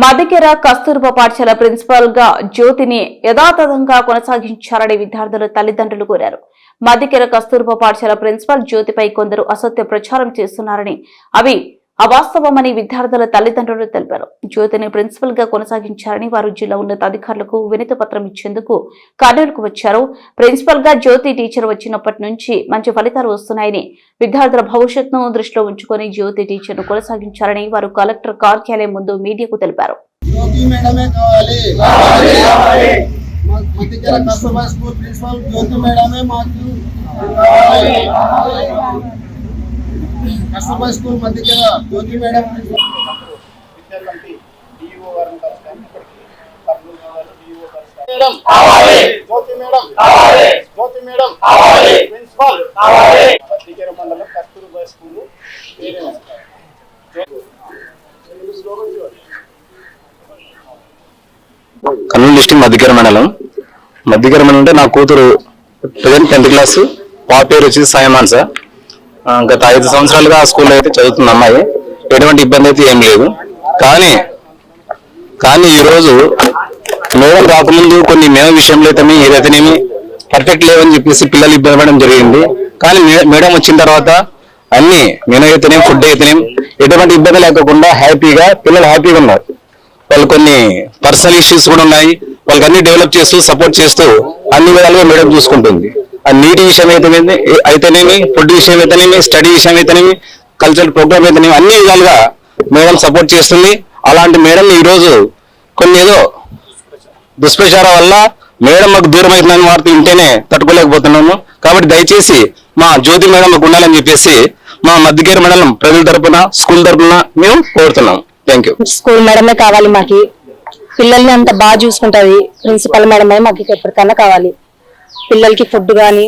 మదికెర కస్తూర్బా పాఠశాల ప్రిన్సిపల్ గా జ్యోతిని యథాతథంగా కొనసాగించాలని విద్యార్థుల తల్లిదండ్రులు కోరారు. మదికెర కస్తూర్బా పాఠశాల ప్రిన్సిపల్ జ్యోతిపై కొందరు అసత్య ప్రచారం చేస్తున్నారని, అవి అవాస్తవమని విద్యార్థుల తల్లిదండ్రులు తెలిపారు. జ్యోతిని ప్రిన్సిపల్ గా కొనసాగించారని వారు జిల్లా ఉన్నతాధికారులకు వినతి పత్రం ఇచ్చేందుకు కర్నూలుకు వచ్చారు. ప్రిన్సిపల్ గా జ్యోతి టీచర్ వచ్చినప్పటి నుంచి మంచి ఫలితాలు వస్తున్నాయని, విద్యార్థుల భవిష్యత్తును దృష్టిలో ఉంచుకొని జ్యోతి టీచర్ ను కొనసాగించారని వారు కలెక్టర్ కార్యాలయం ముందు మీడియాకు తెలిపారు. కస్తూర్బా స్కూల్ మధ్యకెర జ్యోతి మేడం ప్రిన్సిపల్ మధ్యకెర మండలం కస్తూర్బా స్కూల్ కర్నూలు డిస్ట్రిక్ట్ మధ్యకెర మండలం అంటే నా కూతురు ప్రజెంట్ 10th క్లాస్. పాప పేరు వచ్చి సాయమాన్ సార్. గత 5 సంవత్సరాలుగా ఆ స్కూల్లో అయితే చదువుతున్న అమ్మాయి. ఎటువంటి ఇబ్బంది అయితే ఏం లేదు. కానీ ఈరోజు మేడం రాకముందు కొన్ని మేడం విషయంలో అయితే ఏదైతేనేమి పర్ఫెక్ట్ లేవని చెప్పేసి పిల్లలు ఇబ్బంది పడడం జరిగింది. కానీ మేడం వచ్చిన తర్వాత అన్ని మెనూ అయితేనేం, ఫుడ్ అయితేనేం ఎటువంటి ఇబ్బంది లేకుండా హ్యాపీగా పిల్లలు హ్యాపీగా ఉన్నారు. వాళ్ళు కొన్ని పర్సనల్ ఇష్యూస్ కూడా ఉన్నాయి. వాళ్ళకి అన్ని డెవలప్ చేస్తూ సపోర్ట్ చేస్తూ అన్ని విధాలుగా మేడం చూసుకుంటుంది. ఆ నీటి విషయం అయితేనేమి, ఫుడ్ విషయం అయితేనేమి, స్టడీ విషయం అయితేనేమి, కల్చరల్ ప్రోగ్రామ్ అయితేనేమి అన్ని విధాలుగా మేడం సపోర్ట్ చేస్తుంది. అలాంటి మేడం ఈ రోజు కొన్ని ఏదో దుష్ప్రచారం వల్ల మేడం మాకు దూరం అవుతుందని వార్త వింటేనే తట్టుకోలేకపోతున్నాము. కాబట్టి దయచేసి మా జ్యోతి మేడం మాకు ఉండాలని చెప్పేసి మా మధ్యకేర మండలం ప్రజల తరపున, స్కూల్ తరపున మేము కోరుతున్నాం. Thank you. స్కూల్ మేడమే కావాలి మాకు. పిల్లల్ని అంత బాగా చూసుకుంటది ప్రిన్సిపల్ మేడమే మాకు ఎప్పటికైనా కావాలి. పిల్లలకి ఫుడ్ కానీ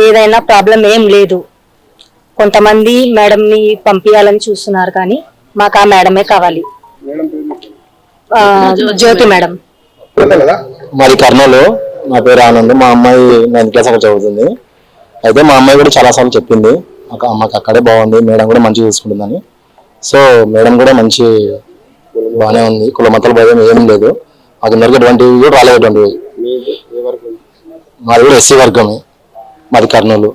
ఏదైనా ప్రాబ్లం ఏం లేదు. కొంతమంది మేడంని పంపించాలని చూస్తున్నారు కానీ మాకు ఆ మేడమే కావాలి. జ్యోతి మేడం. మరి కర్నూలు. నా పేరు ఆనంద్. మా అమ్మాయి 9th క్లాస్ అక్కడ చదువుతుంది. అయితే మా అమ్మాయి కూడా చాలా సార్లు చెప్పింది మాకు అక్కడే బాగుంది, మేడం కూడా మంచిగా చూసుకుంటుందని. సో మేడం కూడా మంచి బాగానే ఉంది. కుల మతాల భయం ఏం లేదు. మాకు అందరికీ ఎటువంటివి కూడా రాలేటువంటివి. మాది కూడా ఎస్సీ వర్గమే. మాది కర్నూలు.